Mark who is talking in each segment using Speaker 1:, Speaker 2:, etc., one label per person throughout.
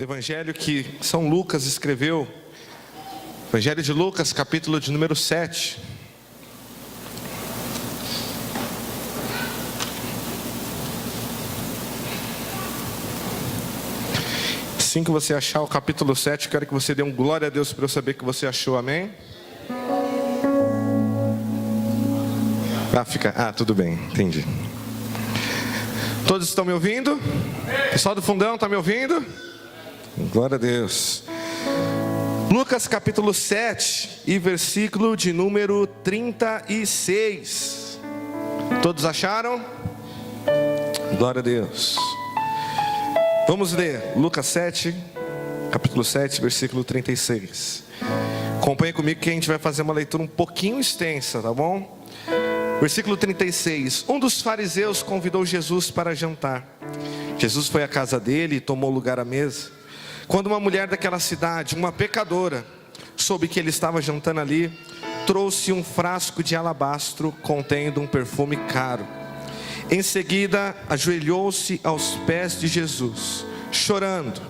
Speaker 1: evangelho que São Lucas escreveu, Evangelho de Lucas, capítulo de número 7. Assim que você achar o capítulo 7, eu quero que você dê um glória a Deus para eu saber que você achou, amém? Tudo bem, entendi. Todos estão me ouvindo? Pessoal do fundão, está me ouvindo? Glória a Deus. Lucas capítulo 7 e versículo de número 36. Todos acharam? Glória a Deus. Vamos ler Lucas 7, capítulo 7, versículo 36. Acompanhe comigo que a gente vai fazer uma leitura um pouquinho extensa, tá bom? Versículo 36. Um dos fariseus convidou Jesus para jantar. Jesus foi à casa dele e tomou lugar à mesa. Quando uma mulher daquela cidade, uma pecadora, soube que ele estava jantando ali, trouxe um frasco de alabastro contendo um perfume caro. Em seguida, ajoelhou-se aos pés de Jesus, chorando.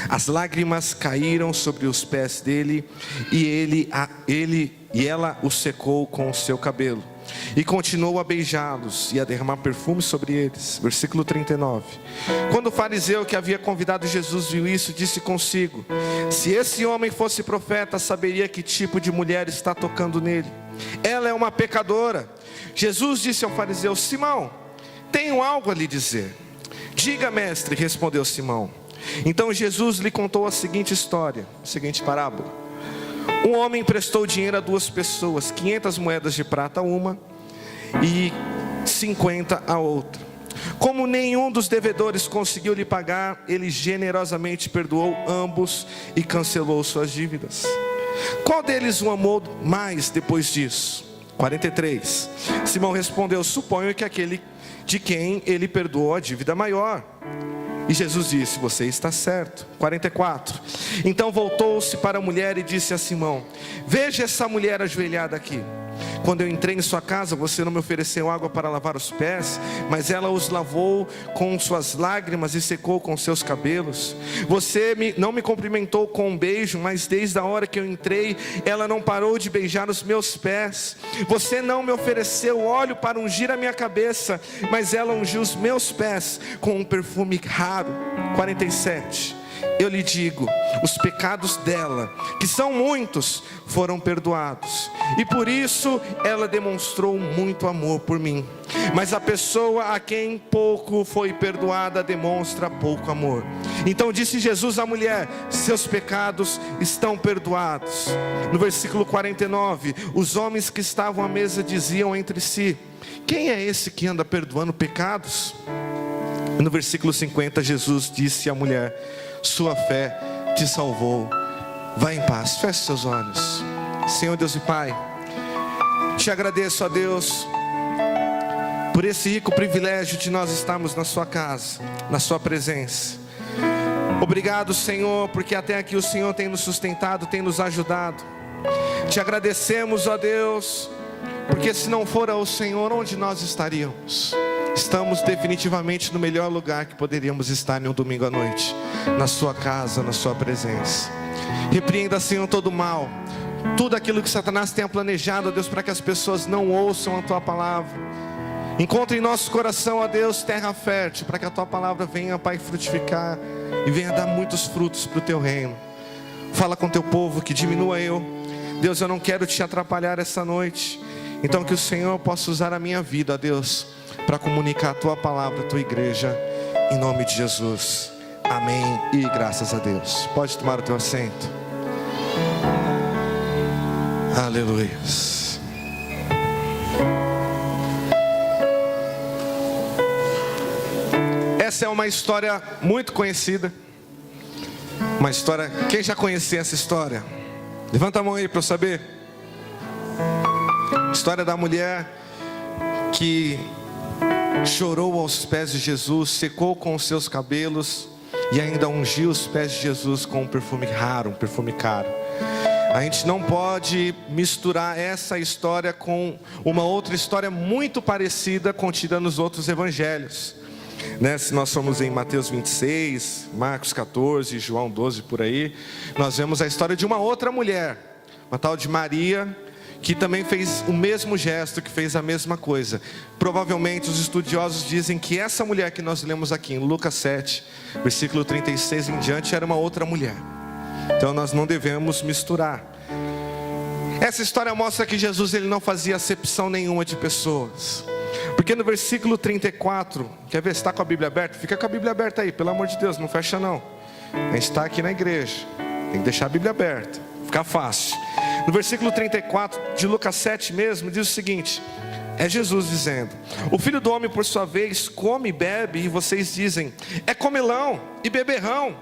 Speaker 1: As lágrimas caíram sobre os pés dele e ela o secou com o seu cabelo. E continuou a beijá-los e a derramar perfume sobre eles. Versículo 39. Quando o fariseu que havia convidado Jesus viu isso, disse consigo: se esse homem fosse profeta, saberia que tipo de mulher está tocando nele. Ela é uma pecadora. Jesus disse ao fariseu: Simão, tenho algo a lhe dizer. Diga, mestre, respondeu Simão. Então Jesus lhe contou a seguinte história, a seguinte parábola. Um homem emprestou dinheiro a duas pessoas, 500 moedas de prata a uma e 50 a outra. Como nenhum dos devedores conseguiu lhe pagar, ele generosamente perdoou ambos e cancelou suas dívidas. Qual deles o amou mais depois disso? 43. Simão respondeu: suponho que aquele de quem ele perdoou a dívida maior. E Jesus disse: você está certo. 44. Então voltou-se para a mulher e disse a Simão: veja essa mulher ajoelhada aqui. Quando eu entrei em sua casa, você não me ofereceu água para lavar os pés, mas ela os lavou com suas lágrimas e secou com seus cabelos. Você não me cumprimentou com um beijo, mas desde a hora que eu entrei, ela não parou de beijar os meus pés. Você não me ofereceu óleo para ungir a minha cabeça, mas ela ungiu os meus pés com um perfume raro. 47. Eu lhe digo, os pecados dela, que são muitos, foram perdoados, e por isso ela demonstrou muito amor por mim. Mas a pessoa a quem pouco foi perdoada demonstra pouco amor. Então disse Jesus à mulher: seus pecados estão perdoados. No versículo 49, os homens que estavam à mesa diziam entre si: quem é esse que anda perdoando pecados? No versículo 50, Jesus disse à mulher: sua fé te salvou, vá em paz. Feche seus olhos. Senhor Deus e Pai, te agradeço, ó Deus, por esse rico privilégio de nós estarmos na sua casa, na sua presença. Obrigado, Senhor, porque até aqui o Senhor tem nos sustentado, tem nos ajudado. Te agradecemos, ó Deus, porque se não for o Senhor, onde nós estaríamos? Estamos definitivamente no melhor lugar que poderíamos estar em um domingo à noite, na sua casa, na sua presença. Repreenda, Senhor, todo o mal, tudo aquilo que Satanás tenha planejado, ó Deus, para que as pessoas não ouçam a tua palavra. Encontre em nosso coração, ó Deus, terra fértil, para que a tua palavra venha, Pai, frutificar e venha dar muitos frutos para o teu reino. Fala com teu povo, que diminua eu. Deus, eu não quero te atrapalhar essa noite, então que o Senhor possa usar a minha vida, ó Deus, para comunicar a tua palavra, a tua igreja, em nome de Jesus, amém e graças a Deus. Pode tomar o teu assento. Aleluia. Essa é uma história muito conhecida, uma história, quem já conhecia essa história? Levanta a mão aí para eu saber. História da mulher que chorou aos pés de Jesus, secou com os seus cabelos e ainda ungiu os pés de Jesus com um perfume raro, um perfume caro. A gente não pode misturar essa história com uma outra história muito parecida contida nos outros evangelhos. né? Se nós formos em Mateus 26, Marcos 14, João 12, por aí, nós vemos a história de uma outra mulher, uma tal de Maria, que também fez o mesmo gesto, que fez a mesma coisa. Provavelmente os estudiosos dizem que essa mulher que nós lemos aqui em Lucas 7, versículo 36 em diante, era uma outra mulher. Então nós não devemos misturar. Essa história mostra que Jesus ele não fazia acepção nenhuma de pessoas. Porque no versículo 34, quer ver se está com a Bíblia aberta? Fica com a Bíblia aberta aí, pelo amor de Deus, não fecha não. A gente está aqui na igreja, tem que deixar a Bíblia aberta, fica fácil. No versículo 34 de Lucas 7 mesmo, diz o seguinte: é Jesus dizendo: o Filho do Homem por sua vez come e bebe, e vocês dizem, é comilão e beberrão,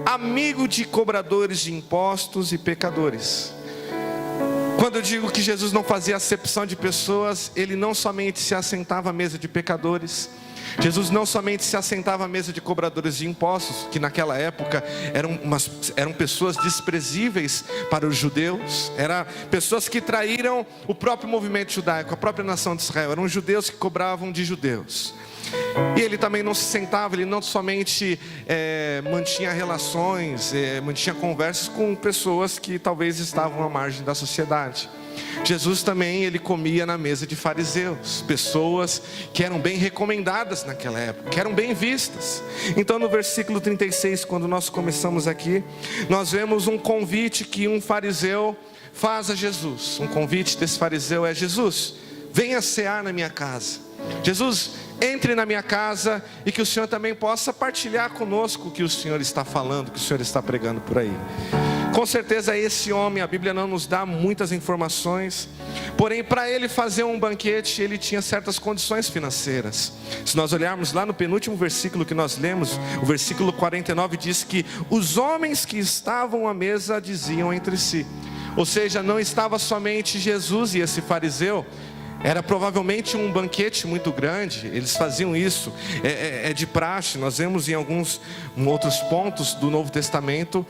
Speaker 1: amigo de cobradores de impostos e pecadores. Quando eu digo que Jesus não fazia acepção de pessoas, ele não somente se assentava à mesa de pecadores, Jesus não somente se assentava à mesa de cobradores de impostos, que naquela época eram pessoas desprezíveis para os judeus, eram pessoas que traíram o próprio movimento judaico, a própria nação de Israel, eram judeus que cobravam de judeus. E ele também não se sentava, ele não somente mantinha relações, mantinha conversas com pessoas que talvez estavam à margem da sociedade. Jesus também, ele comia na mesa de fariseus, pessoas que eram bem recomendadas naquela época, que eram bem vistas. Então no versículo 36, quando nós começamos aqui, nós vemos um convite que um fariseu faz a Jesus. Um convite desse fariseu é: Jesus, venha cear na minha casa. Jesus, entre na minha casa e que o Senhor também possa partilhar conosco o que o Senhor está falando, o que o Senhor está pregando por aí. Com certeza esse homem, a Bíblia não nos dá muitas informações, porém para ele fazer um banquete, ele tinha certas condições financeiras. Se nós olharmos lá no penúltimo versículo que nós lemos, o versículo 49 diz que os homens que estavam à mesa diziam entre si. Ou seja, não estava somente Jesus e esse fariseu, era provavelmente um banquete muito grande. Eles faziam isso, é de praxe. Nós vemos em alguns outros pontos do Novo Testamento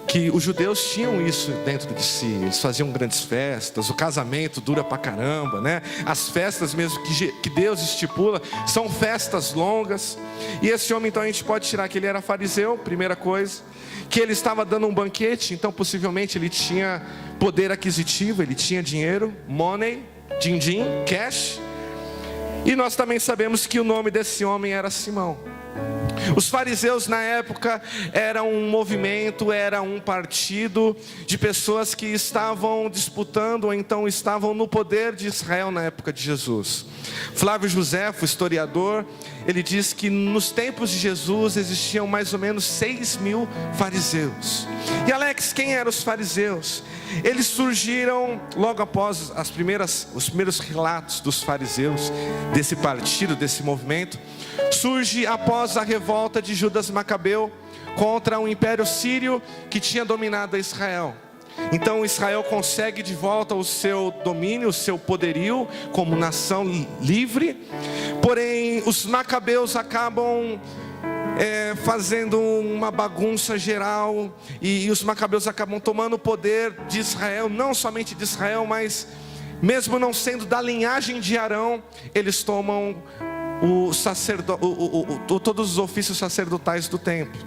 Speaker 1: que os judeus tinham isso dentro de si. Eles faziam grandes festas, o casamento dura pra caramba, né? As festas mesmo que Deus estipula são festas longas. E esse homem, então, a gente pode tirar que ele era fariseu, primeira coisa, que ele estava dando um banquete, então possivelmente ele tinha poder aquisitivo, ele tinha dinheiro, money, din-din, cash. E nós também sabemos que o nome desse homem era Simão. Os fariseus na época eram um movimento, era um partido de pessoas que estavam disputando, ou então estavam no poder de Israel na época de Jesus. Flávio Josefo, historiador, ele diz que nos tempos de Jesus existiam mais ou menos 6.000 fariseus. E Alex, quem eram os fariseus? Eles surgiram logo após os primeiros relatos dos fariseus, desse partido, desse movimento. Surge após a revolta de Judas Macabeu contra o Império Sírio que tinha dominado Israel. Então Israel consegue de volta o seu domínio, o seu poderio como nação livre. Porém os macabeus acabam fazendo uma bagunça geral, e os macabeus acabam tomando o poder de Israel, não somente de Israel, mas mesmo não sendo da linhagem de Arão, eles tomam todos os ofícios sacerdotais do templo.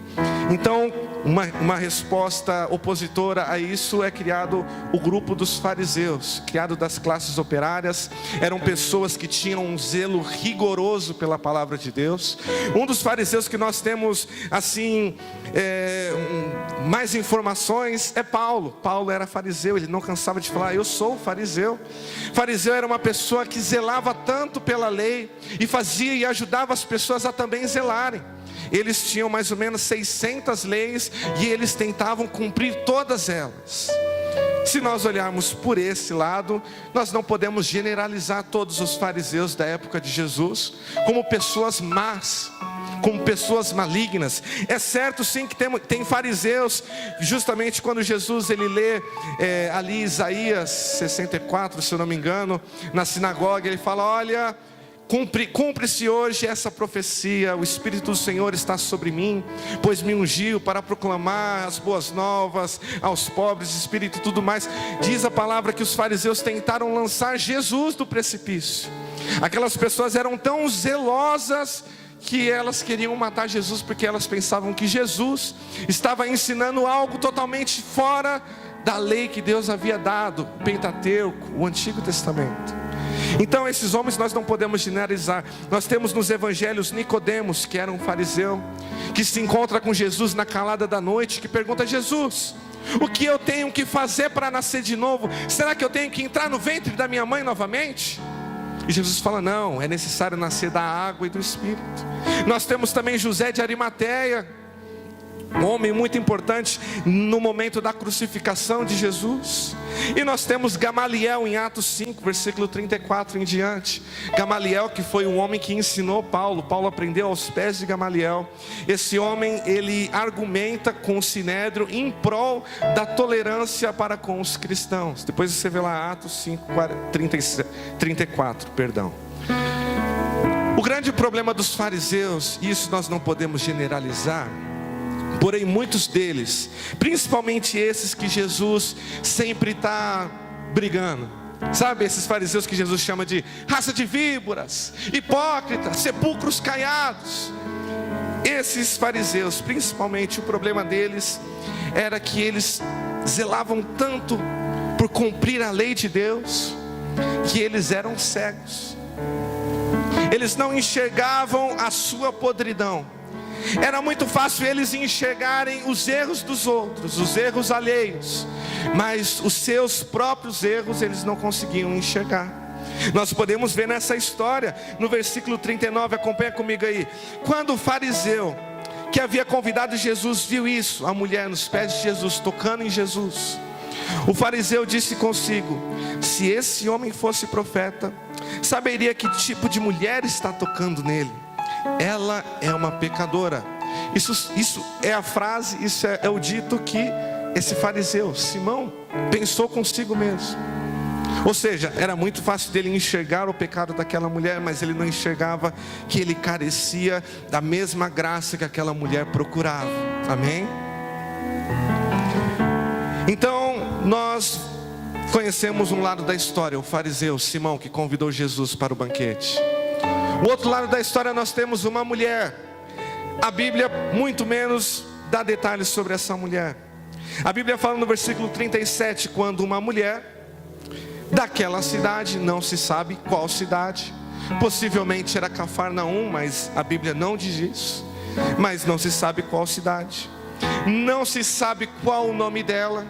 Speaker 1: Então uma resposta opositora a isso é criado o grupo dos fariseus, criado das classes operárias. Eram pessoas que tinham um zelo rigoroso pela palavra de Deus. Um dos fariseus que nós temos assim mais informações é Paulo. Paulo era fariseu, ele não cansava de falar: eu sou fariseu. Fariseu era uma pessoa que zelava tanto pela lei e fazia e ajudava as pessoas a também zelarem. Eles tinham mais ou menos 600 leis e eles tentavam cumprir todas elas. Se nós olharmos por esse lado, nós não podemos generalizar todos os fariseus da época de Jesus como pessoas más, como pessoas malignas. É certo sim que tem fariseus, justamente quando Jesus ele lê ali Isaías 64, se eu não me engano, na sinagoga, ele fala: olha, cumpre-se hoje essa profecia, o Espírito do Senhor está sobre mim, pois me ungiu para proclamar as boas novas aos pobres, espírito e tudo mais. Diz a palavra que os fariseus tentaram lançar Jesus do precipício. Aquelas pessoas eram tão zelosas que elas queriam matar Jesus porque elas pensavam que Jesus estava ensinando algo totalmente fora da lei que Deus havia dado, o Pentateuco, o Antigo Testamento. Então esses homens nós não podemos generalizar. Nós temos nos evangelhos Nicodemos, que era um fariseu, que se encontra com Jesus na calada da noite, que pergunta a Jesus: o que eu tenho que fazer para nascer de novo? Será que eu tenho que entrar no ventre da minha mãe novamente? E Jesus fala: não, é necessário nascer da água e do Espírito. Nós temos também José de Arimateia, um homem muito importante no momento da crucificação de Jesus. E nós temos Gamaliel em Atos 5, versículo 34 em diante. Gamaliel, que foi o homem que ensinou Paulo. Paulo aprendeu aos pés de Gamaliel. Esse homem, ele argumenta com o Sinédrio em prol da tolerância para com os cristãos. Depois você vê lá Atos 5, 34, perdão. O grande problema dos fariseus, e isso nós não podemos generalizar, porém muitos deles, principalmente esses que Jesus sempre está brigando, sabe, esses fariseus que Jesus chama de raça de víboras, hipócritas, sepulcros caiados. Esses fariseus, principalmente, o problema deles era que eles zelavam tanto por cumprir a lei de Deus, que eles eram cegos. Eles não enxergavam a sua podridão. Era muito fácil eles enxergarem os erros dos outros, os erros alheios, mas os seus próprios erros eles não conseguiam enxergar. Nós podemos ver nessa história, no versículo 39, acompanha comigo aí. Quando o fariseu que havia convidado Jesus viu isso, a mulher nos pés de Jesus, tocando em Jesus, o fariseu disse consigo: se esse homem fosse profeta, saberia que tipo de mulher está tocando nele. Ela é uma pecadora. Isso é a frase, isso é o dito que esse fariseu, Simão, pensou consigo mesmo. Ou seja, era muito fácil dele enxergar o pecado daquela mulher, mas ele não enxergava que ele carecia da mesma graça que aquela mulher procurava. Amém? Então, nós conhecemos um lado da história, o fariseu Simão, que convidou Jesus para o banquete. O outro lado da história nós temos uma mulher. A Bíblia muito menos dá detalhes sobre essa mulher. A Bíblia fala no versículo 37, quando uma mulher daquela cidade, não se sabe qual cidade, possivelmente era Cafarnaum, mas a Bíblia não diz isso, mas não se sabe qual cidade, não se sabe qual o nome dela,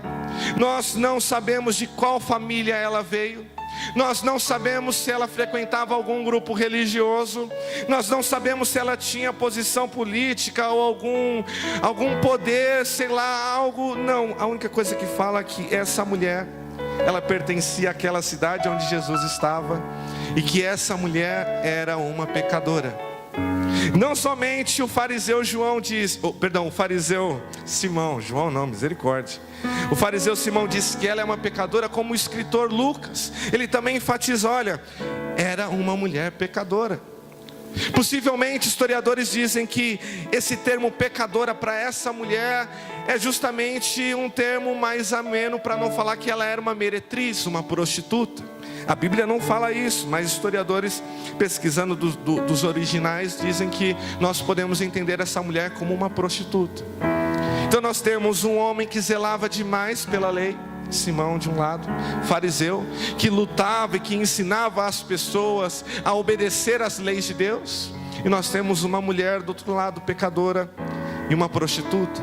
Speaker 1: nós não sabemos de qual família ela veio, nós não sabemos se ela frequentava algum grupo religioso, nós não sabemos se ela tinha posição política ou algum poder, sei lá, algo. Não, a única coisa que fala é que essa mulher, ela pertencia àquela cidade onde Jesus estava, e que essa mulher era uma pecadora. Não somente o fariseu o fariseu Simão, João não, misericórdia. O fariseu Simão disse que ela é uma pecadora, como o escritor Lucas, ele também enfatiza, olha, era uma mulher pecadora. Possivelmente historiadores dizem que esse termo pecadora para essa mulher é justamente um termo mais ameno, para não falar que ela era uma meretriz, uma prostituta. A Bíblia não fala isso, mas historiadores, pesquisando dos originais, dizem que nós podemos entender essa mulher como uma prostituta. Então nós temos um homem que zelava demais pela lei, Simão de um lado, fariseu, que lutava e que ensinava as pessoas a obedecer às leis de Deus. E nós temos uma mulher do outro lado, pecadora e uma prostituta.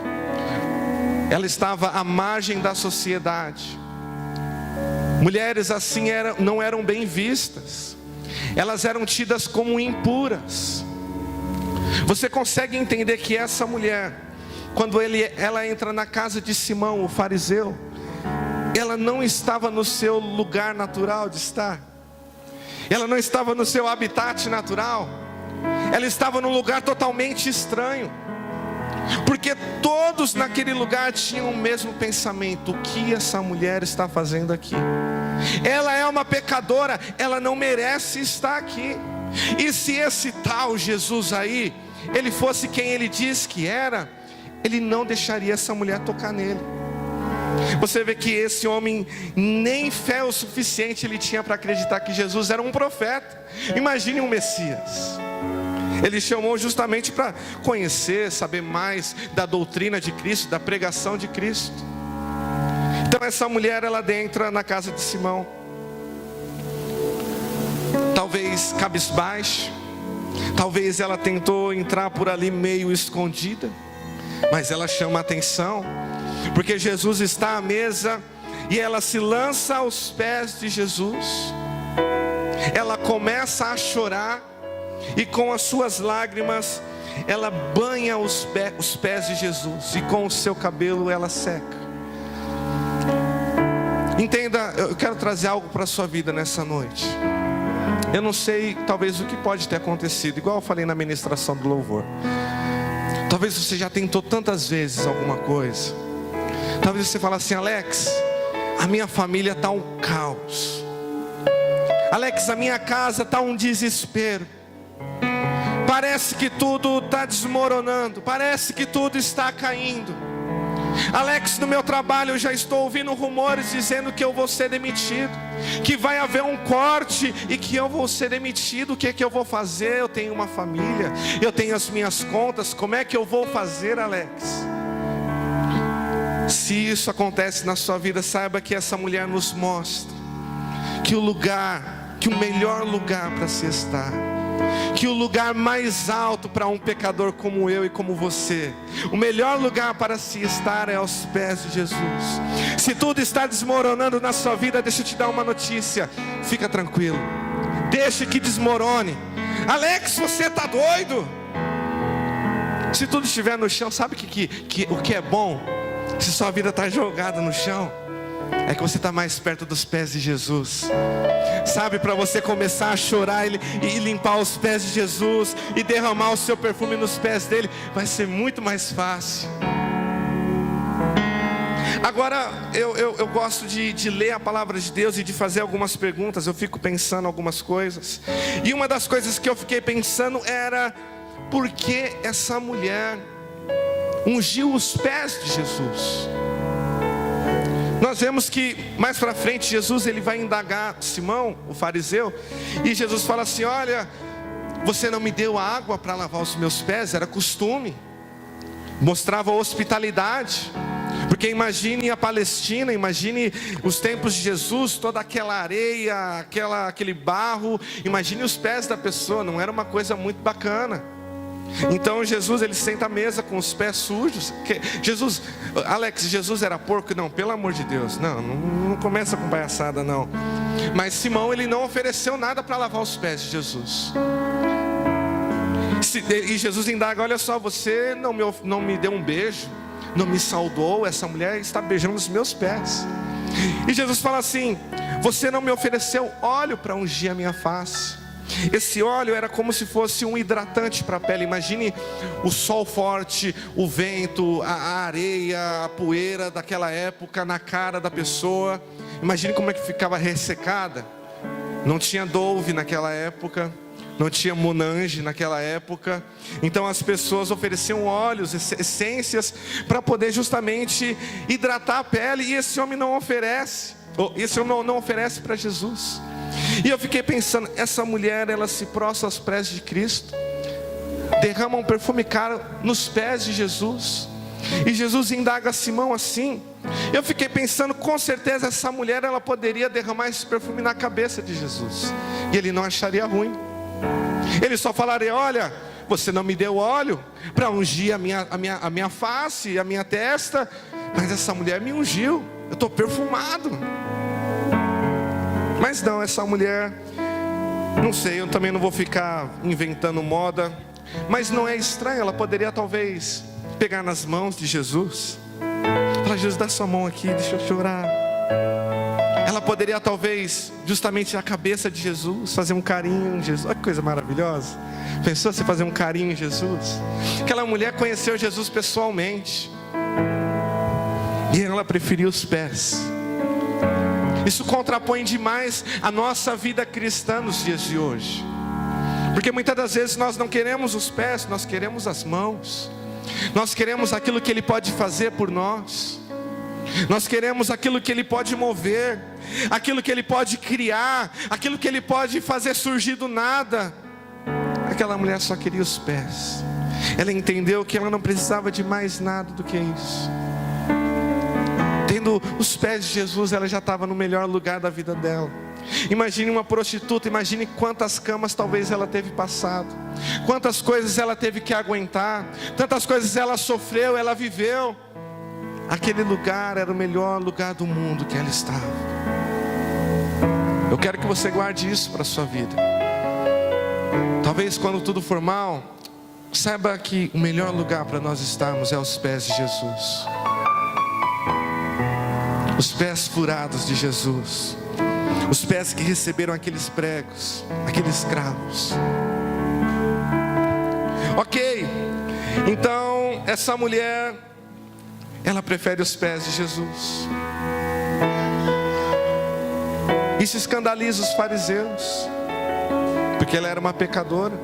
Speaker 1: Ela estava à margem da sociedade. Mulheres assim não eram bem vistas, elas eram tidas como impuras. Você consegue entender que essa mulher, quando ela entra na casa de Simão, o fariseu, ela não estava no seu lugar natural de estar, ela não estava no seu habitat natural, ela estava num lugar totalmente estranho, porque todos naquele lugar tinham o mesmo pensamento: o que essa mulher está fazendo aqui? Ela é uma pecadora, ela não merece estar aqui. E se esse tal Jesus aí, ele fosse quem ele diz que era, ele não deixaria essa mulher tocar nele. Você vê que esse homem nem fé o suficiente ele tinha para acreditar que Jesus era um profeta. Imagine um Messias. Ele chamou justamente para conhecer, saber mais da doutrina de Cristo, da pregação de Cristo. Então essa mulher, ela entra na casa de Simão, talvez cabisbaixa, talvez ela tentou entrar por ali meio escondida, mas ela chama a atenção, porque Jesus está à mesa, e ela se lança aos pés de Jesus. Ela começa a chorar, e com as suas lágrimas, ela banha os pés de Jesus, e com o seu cabelo ela seca. Entenda, eu quero trazer algo para a sua vida nessa noite. Eu não sei, talvez o que pode ter acontecido, igual eu falei na ministração do louvor. Talvez você já tentou tantas vezes alguma coisa. Talvez você fale assim: Alex, a minha família está um caos. Alex, a minha casa está um desespero. Parece que tudo está desmoronando, parece que tudo está caindo. Alex, no meu trabalho eu já estou ouvindo rumores dizendo que eu vou ser demitido, que vai haver um corte e que eu vou ser demitido. O que é que eu vou fazer? Eu tenho uma família, eu tenho as minhas contas, como é que eu vou fazer, Alex? Se isso acontece na sua vida, saiba que essa mulher nos mostra que o melhor lugar para se estar, que o lugar mais alto para um pecador como eu e como você, o melhor lugar para se estar é aos pés de Jesus. Se tudo está desmoronando na sua vida, deixa eu te dar uma notícia: fica tranquilo, deixa que desmorone. Alex, você está doido? Se tudo estiver no chão, sabe o que é bom? Se sua vida está jogada no chão, é que você está mais perto dos pés de Jesus. Sabe, para você começar a chorar e limpar os pés de Jesus e derramar o seu perfume nos pés dele, vai ser muito mais fácil. Agora, eu gosto de ler a palavra de Deus e de fazer algumas perguntas. Eu fico pensando algumas coisas. E uma das coisas que eu fiquei pensando era: por que essa mulher ungiu os pés de Jesus? Nós vemos que mais para frente Jesus ele vai indagar Simão, o fariseu, e Jesus fala assim: olha, você não me deu água para lavar os meus pés. Era costume, mostrava hospitalidade. Porque imagine a Palestina, imagine os tempos de Jesus, toda aquela areia, aquele barro, imagine os pés da pessoa, não era uma coisa muito bacana. Então Jesus, ele senta à mesa com os pés sujos. Alex, Jesus era porco? Não, pelo amor de Deus, não começa com palhaçada não. Mas Simão, ele não ofereceu nada para lavar os pés de Jesus. E Jesus indaga: olha só, você não me deu um beijo, não me saudou, essa mulher está beijando os meus pés. E Jesus fala assim: você não me ofereceu óleo para ungir a minha face. Esse óleo era como se fosse um hidratante para a pele. Imagine o sol forte, o vento, a areia, a poeira daquela época na cara da pessoa. Imagine como é que ficava ressecada. Não tinha Dove naquela época, não tinha Monange naquela época. Então as pessoas ofereciam óleos, essências, para poder justamente hidratar a pele. E esse homem não oferece. Esse homem não oferece para Jesus. E eu fiquei pensando: essa mulher, ela se prostra aos pés de Cristo, derrama um perfume caro nos pés de Jesus. E Jesus indaga a Simão assim. Eu fiquei pensando, com certeza essa mulher, ela poderia derramar esse perfume na cabeça de Jesus, e ele não acharia ruim. Ele só falaria: olha, você não me deu óleo para ungir a minha face, a minha testa, mas essa mulher me ungiu, eu estou perfumado. Mas não, essa mulher, não sei, eu também não vou ficar inventando moda, mas não é estranho, ela poderia talvez pegar nas mãos de Jesus, falar: Jesus, dá sua mão aqui, deixa eu chorar. Ela poderia talvez, justamente na cabeça de Jesus, fazer um carinho em Jesus. Olha que coisa maravilhosa. Pensou você fazer um carinho em Jesus? Aquela mulher conheceu Jesus pessoalmente, e ela preferiu os pés. Isso contrapõe demais a nossa vida cristã nos dias de hoje. Porque muitas das vezes nós não queremos os pés, nós queremos as mãos. Nós queremos aquilo que Ele pode fazer por nós. Nós queremos aquilo que Ele pode mover, aquilo que Ele pode criar, aquilo que Ele pode fazer surgir do nada. aquela mulher só queria os pés. Ela entendeu que ela não precisava de mais nada do que isso. Tendo os pés de Jesus, ela já estava no melhor lugar da vida dela. Imagine uma prostituta, imagine quantas camas talvez ela teve passado, quantas coisas ela teve que aguentar, tantas coisas ela sofreu, ela viveu. Aquele lugar era o melhor lugar do mundo que ela estava. Eu quero que você guarde isso para a sua vida. Talvez quando tudo for mal, saiba que o melhor lugar para nós estarmos é aos pés de Jesus. Os pés furados de Jesus. Os pés que receberam aqueles pregos, aqueles cravos. Ok, então essa mulher, ela prefere os pés de Jesus. Isso escandaliza os fariseus, porque ela era uma pecadora.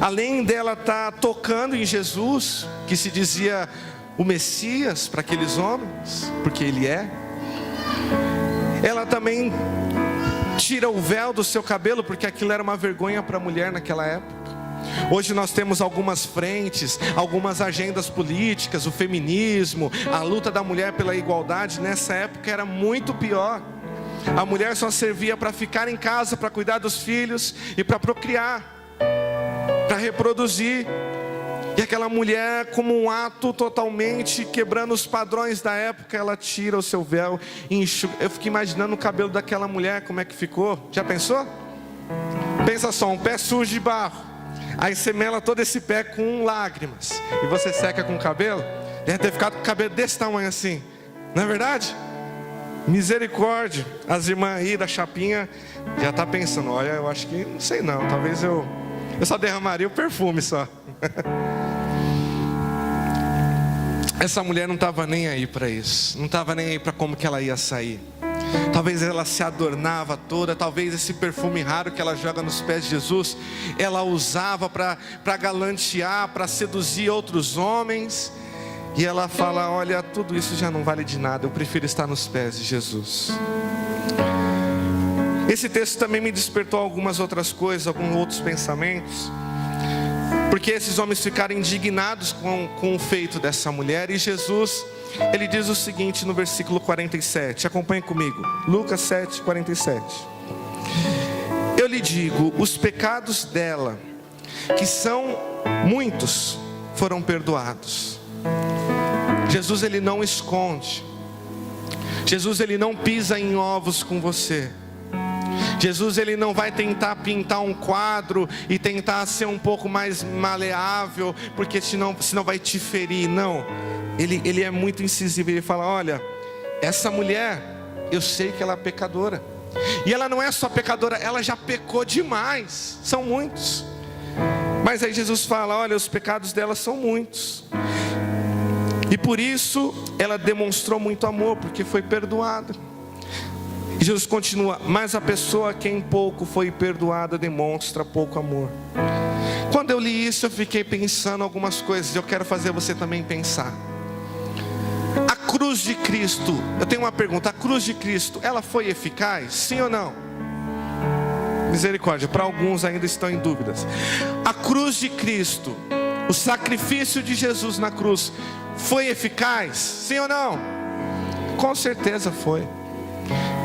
Speaker 1: Além dela estar tocando em Jesus, que se dizia o Messias para aqueles homens, porque ele é, ela também tira o véu do seu cabelo, porque aquilo era uma vergonha para a mulher naquela época. Hoje nós temos algumas frentes, algumas agendas políticas, o feminismo, a luta da mulher pela igualdade. Nessa época era muito pior. A mulher só servia para ficar em casa, para cuidar dos filhos e para procriar, para reproduzir. E aquela mulher, como um ato totalmente quebrando os padrões da época, ela tira o seu véu e enxuga. Eu fico imaginando o cabelo daquela mulher, como é que ficou. Já pensou? Pensa só, um pé sujo de barro, aí você mela todo esse pé com lágrimas, e você seca com o cabelo. Deve ter ficado com o cabelo desse tamanho assim, não é verdade? Misericórdia. As irmãs aí da chapinha já tá pensando, olha, eu acho que, não sei não, talvez eu só derramaria o perfume só. Essa mulher não estava nem aí para isso, não estava nem aí para como que ela ia sair. Talvez ela se adornava toda, talvez esse perfume raro que ela joga nos pés de Jesus, ela usava para galantear, para seduzir outros homens. E ela fala, olha, tudo isso já não vale de nada, eu prefiro estar nos pés de Jesus. Esse texto também me despertou algumas outras coisas, alguns outros pensamentos. Porque esses homens ficaram indignados com o feito dessa mulher. E Jesus, ele diz o seguinte no versículo 47. Acompanhe comigo. Lucas 7, 47. Eu lhe digo, os pecados dela, que são muitos, foram perdoados. Jesus, ele não esconde. Jesus, ele não pisa em ovos com você. Jesus, ele não vai tentar pintar um quadro e tentar ser um pouco mais maleável, porque senão vai te ferir. Não, ele é muito incisivo. Ele fala, olha, essa mulher, eu sei que ela é pecadora. E ela não é só pecadora, ela já pecou demais. São muitos. Mas aí Jesus fala, olha, os pecados dela são muitos. E por isso ela demonstrou muito amor, porque foi perdoada. E Jesus continua, mas a pessoa a quem pouco foi perdoada demonstra pouco amor. Quando eu li isso, eu fiquei pensando algumas coisas. Eu quero fazer você também pensar. A cruz de Cristo, eu tenho uma pergunta, a cruz de Cristo, ela foi eficaz? Sim ou não? Misericórdia, para alguns ainda estão em dúvidas. A cruz de Cristo, o sacrifício de Jesus na cruz, foi eficaz? Sim ou não? Com certeza foi.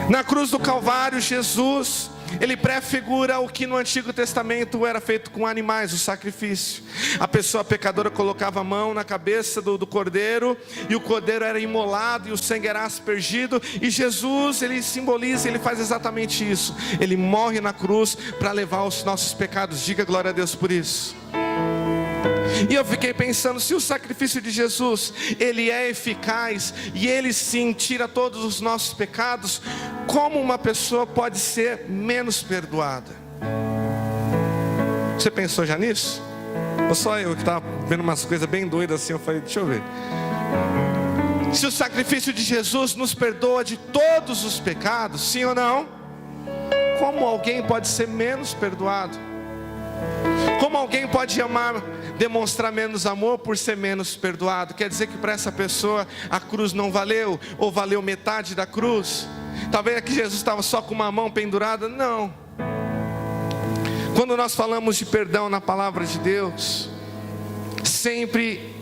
Speaker 1: Na cruz do Calvário, Jesus, ele prefigura o que no Antigo Testamento era feito com animais, o sacrifício. A pessoa pecadora colocava a mão na cabeça do cordeiro, e o cordeiro era imolado, e o sangue era aspergido. E Jesus, ele simboliza, ele faz exatamente isso. Ele morre na cruz para levar os nossos pecados. Diga glória a Deus por isso. E eu fiquei pensando, se o sacrifício de Jesus, ele é eficaz, e ele sim tira todos os nossos pecados, como uma pessoa pode ser menos perdoada? Você pensou já nisso? Ou só eu que estava vendo umas coisas bem doidas assim, eu falei, deixa eu ver. Se o sacrifício de Jesus nos perdoa de todos os pecados, sim ou não? Como alguém pode ser menos perdoado? Como alguém pode demonstrar menos amor por ser menos perdoado? Quer dizer que para essa pessoa a cruz não valeu, ou valeu metade da cruz? Talvez é que Jesus estava só com uma mão pendurada? Não. Quando nós falamos de perdão na palavra de Deus, sempre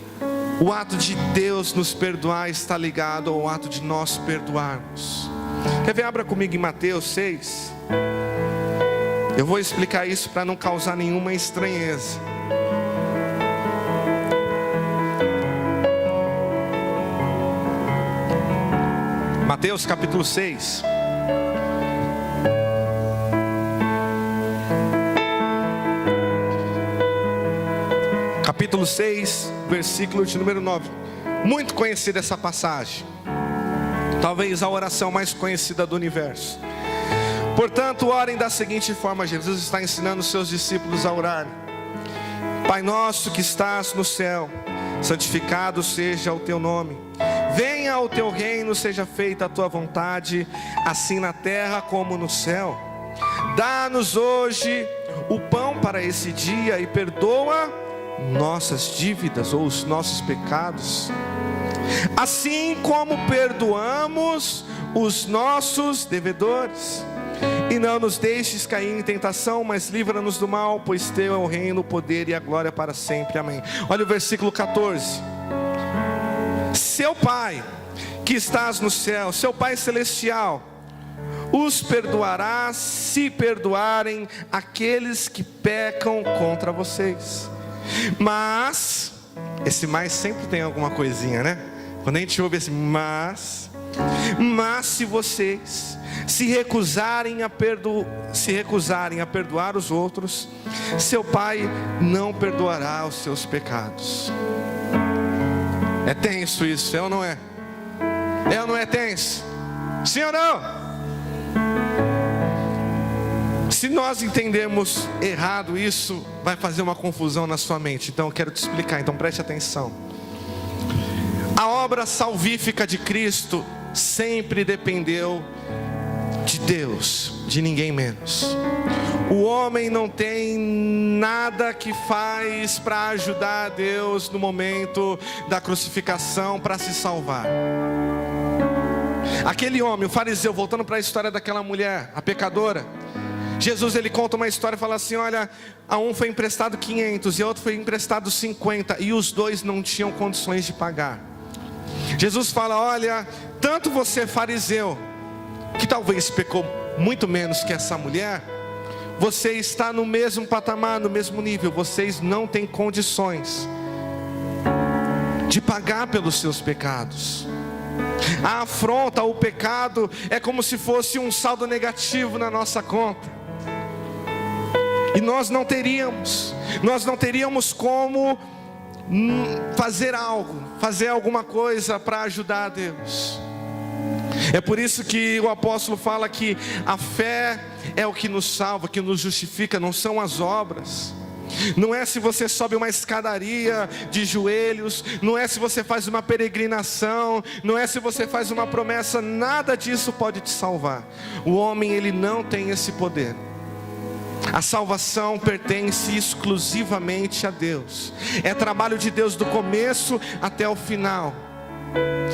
Speaker 1: o ato de Deus nos perdoar está ligado ao ato de nós perdoarmos. Quer ver? Abra comigo em Mateus 6. Eu vou explicar isso para não causar nenhuma estranheza. Mateus capítulo 6. Capítulo 6, versículo de número 9. Muito conhecida essa passagem. Talvez a oração mais conhecida do universo. Portanto, orem da seguinte forma. Jesus está ensinando os seus discípulos a orar: Pai nosso que estás no céu, santificado seja o teu nome. Venha o teu reino, seja feita a tua vontade, assim na terra como no céu. Dá-nos hoje o pão para esse dia e perdoa nossas dívidas ou os nossos pecados, assim como perdoamos os nossos devedores. E não nos deixes cair em tentação, mas livra-nos do mal, pois teu é o reino, o poder e a glória para sempre. Amém. Olha o versículo 14. Seu Pai que estás no céu, seu Pai celestial, os perdoará se perdoarem aqueles que pecam contra vocês. Mas, esse mais sempre tem alguma coisinha, né? Quando a gente ouve esse mas se vocês se recusarem a perdoar os outros, seu Pai não perdoará os seus pecados. É tenso isso, é ou não é? É ou não é tenso? Sim ou não? Se nós entendermos errado isso, vai fazer uma confusão na sua mente. Então eu quero te explicar, então preste atenção. A obra salvífica de Cristo sempre dependeu de Deus, de ninguém menos. O homem não tem nada que faz para ajudar a Deus no momento da crucificação para se salvar. Aquele homem, o fariseu, voltando para a história daquela mulher, a pecadora, Jesus ele conta uma história e fala assim: olha, a um foi emprestado 500 e a outro foi emprestado 50 e os dois não tinham condições de pagar. Jesus fala: olha, tanto você fariseu, que talvez pecou muito menos que essa mulher, você está no mesmo patamar, no mesmo nível. Vocês não têm condições de pagar pelos seus pecados. A afronta, o pecado é como se fosse um saldo negativo na nossa conta. E nós não teríamos como fazer alguma coisa para ajudar a Deus. É por isso que o apóstolo fala que a fé é o que nos salva, que nos justifica, não são as obras. Não é se você sobe uma escadaria de joelhos, não é se você faz uma peregrinação, não é se você faz uma promessa, nada disso pode te salvar. O homem, ele não tem esse poder. A salvação pertence exclusivamente a Deus. É trabalho de Deus do começo até o final.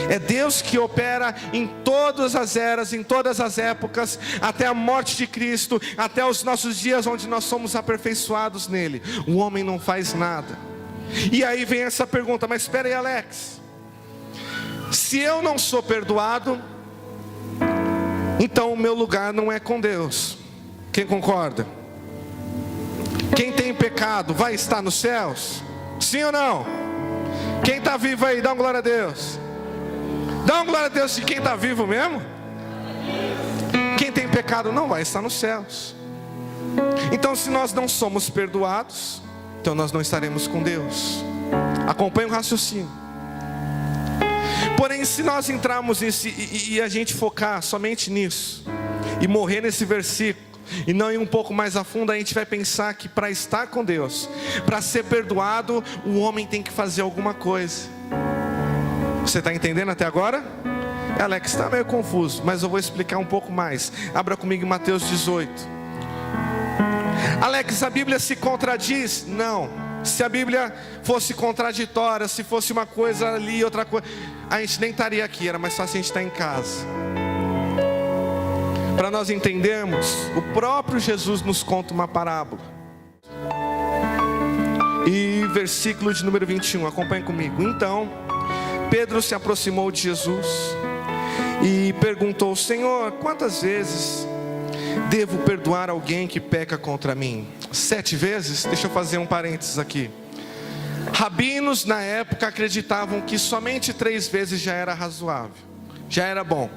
Speaker 1: É Deus que opera em todas as eras, em todas as épocas, até a morte de Cristo, até os nossos dias onde nós somos aperfeiçoados nele. O homem não faz nada. E aí vem essa pergunta: mas espera aí, Alex, se eu não sou perdoado, então o meu lugar não é com Deus. Quem concorda? Quem tem pecado vai estar nos céus? Sim ou não? Quem está vivo aí, dá uma glória a Deus. Dá uma glória a Deus de quem está vivo mesmo. Quem tem pecado não vai estar nos céus. Então, se nós não somos perdoados, então nós não estaremos com Deus. Acompanhe o raciocínio. Porém, se nós entrarmos nisso e a gente focar somente nisso, e morrer nesse versículo, e não ir um pouco mais a fundo, a gente vai pensar que para estar com Deus, para ser perdoado, o homem tem que fazer alguma coisa. Você está entendendo até agora? Alex, está meio confuso, mas eu vou explicar um pouco mais. Abra comigo em Mateus 18. Alex, a Bíblia se contradiz? Não. Se a Bíblia fosse contraditória, se fosse uma coisa ali, outra coisa, a gente nem estaria aqui, era mais fácil a gente estar em casa. Para nós entendermos, o próprio Jesus nos conta uma parábola. E versículo de número 21, acompanhe comigo. Então Pedro se aproximou de Jesus e perguntou: Senhor, quantas vezes devo perdoar alguém que peca contra mim? 7 vezes? Deixa eu fazer um parênteses aqui. Rabinos na época acreditavam que somente 3 vezes já era razoável, já era bom.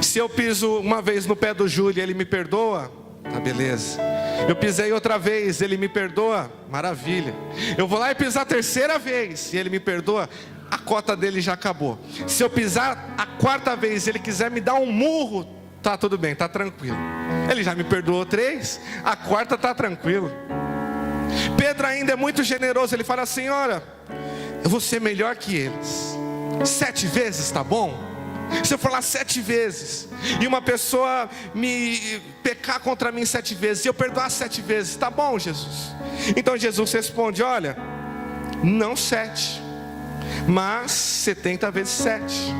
Speaker 1: Se eu piso uma vez no pé do Júlio e ele me perdoa, tá beleza. Eu pisei outra vez, ele me perdoa, maravilha. Eu vou lá e pisar a 3ª vez e ele me perdoa, a cota dele já acabou. Se eu pisar a 4ª vez e ele quiser me dar um murro, tá tudo bem, tá tranquilo. Ele já me perdoou 3, a 4ª tá tranquilo. Pedro ainda é muito generoso, ele fala assim: olha, eu vou ser melhor que eles. 7 vezes tá bom? Se eu falar 7 vezes e uma pessoa me pecar contra mim 7 vezes e eu perdoar 7 vezes, tá bom, Jesus? Então Jesus responde: olha, não 7, mas 70 vezes 7.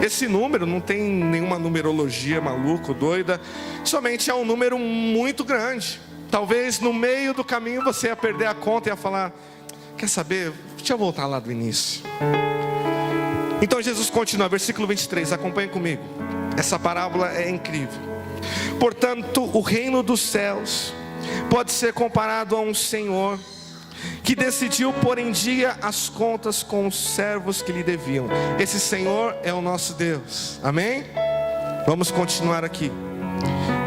Speaker 1: Esse número não tem nenhuma numerologia maluca, doida, somente é um número muito grande. Talvez no meio do caminho você ia perder a conta e ia falar: quer saber, deixa eu voltar lá do início. Então Jesus continua, versículo 23, acompanhe comigo. Essa parábola é incrível. Portanto, o reino dos céus pode ser comparado a um senhor que decidiu pôr em dia as contas com os servos que lhe deviam. Esse Senhor é o nosso Deus, amém? Vamos continuar aqui,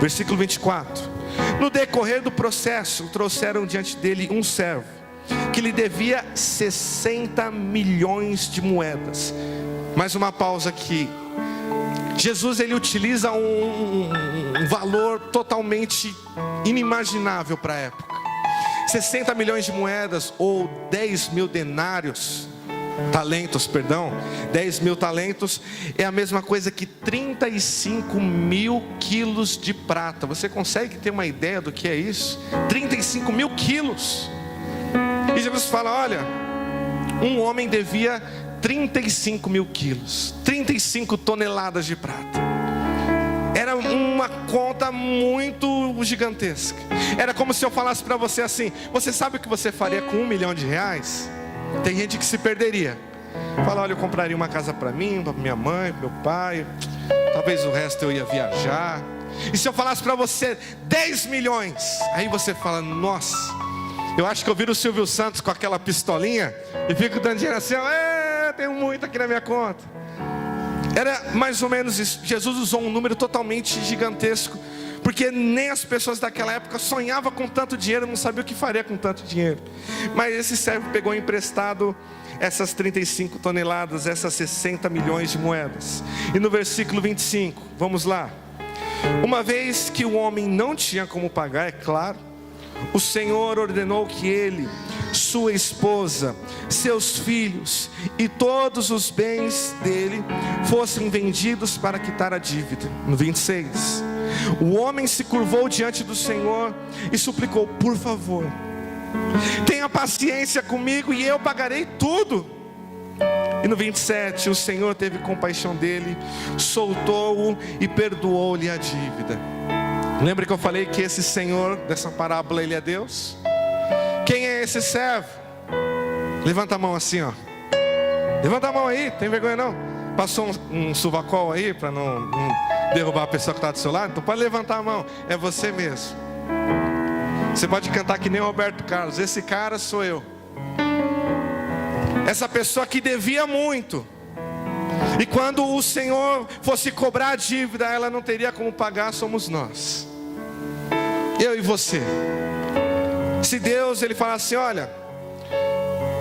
Speaker 1: versículo 24. No decorrer do processo, trouxeram diante dele um servo que lhe devia 60 milhões de moedas. Mais uma pausa aqui. Jesus, ele utiliza um valor totalmente inimaginável para a época. 60 milhões de moedas, ou 10 mil denários, talentos, perdão, 10 mil talentos, é a mesma coisa que 35 mil quilos de prata. Você consegue ter uma ideia do que é isso? 35 mil quilos. E Jesus fala: olha, um homem devia 35 mil quilos, 35 toneladas de prata. Era uma conta muito gigantesca. Era como se eu falasse para você assim: você sabe o que você faria com R$1 milhão? Tem gente que se perderia. Fala: olha, eu compraria uma casa para mim, para minha mãe, para meu pai, talvez o resto eu ia viajar. E se eu falasse para você 10 milhões? Aí você fala: nossa, eu acho que eu viro o Silvio Santos com aquela pistolinha e fico dando dinheiro assim: tenho muito aqui na minha conta. Era mais ou menos isso. Jesus usou um número totalmente gigantesco, porque nem as pessoas daquela época sonhavam com tanto dinheiro, não sabiam o que faria com tanto dinheiro. Mas esse servo pegou emprestado essas 35 toneladas, essas 60 milhões de moedas. E no versículo 25, vamos lá. Uma vez que o homem não tinha como pagar, é claro, o Senhor ordenou que ele, sua esposa, seus filhos e todos os bens dele fossem vendidos para quitar a dívida. No 26, o homem se curvou diante do Senhor e suplicou: por favor, tenha paciência comigo e eu pagarei tudo. E no 27, o Senhor teve compaixão dele, soltou-o e perdoou-lhe a dívida. Lembra que eu falei que esse Senhor dessa parábola, ele é Deus? Quem é esse servo? Levanta a mão assim, ó. Levanta a mão aí, tem vergonha não? Passou um suvacol aí para não derrubar a pessoa que está do seu lado? Então pode levantar a mão, é você mesmo. Você pode cantar que nem o Roberto Carlos: esse cara sou eu. Essa pessoa que devia muito, e quando o Senhor fosse cobrar a dívida, ela não teria como pagar, somos nós, eu e você. Se Deus, ele fala assim: olha,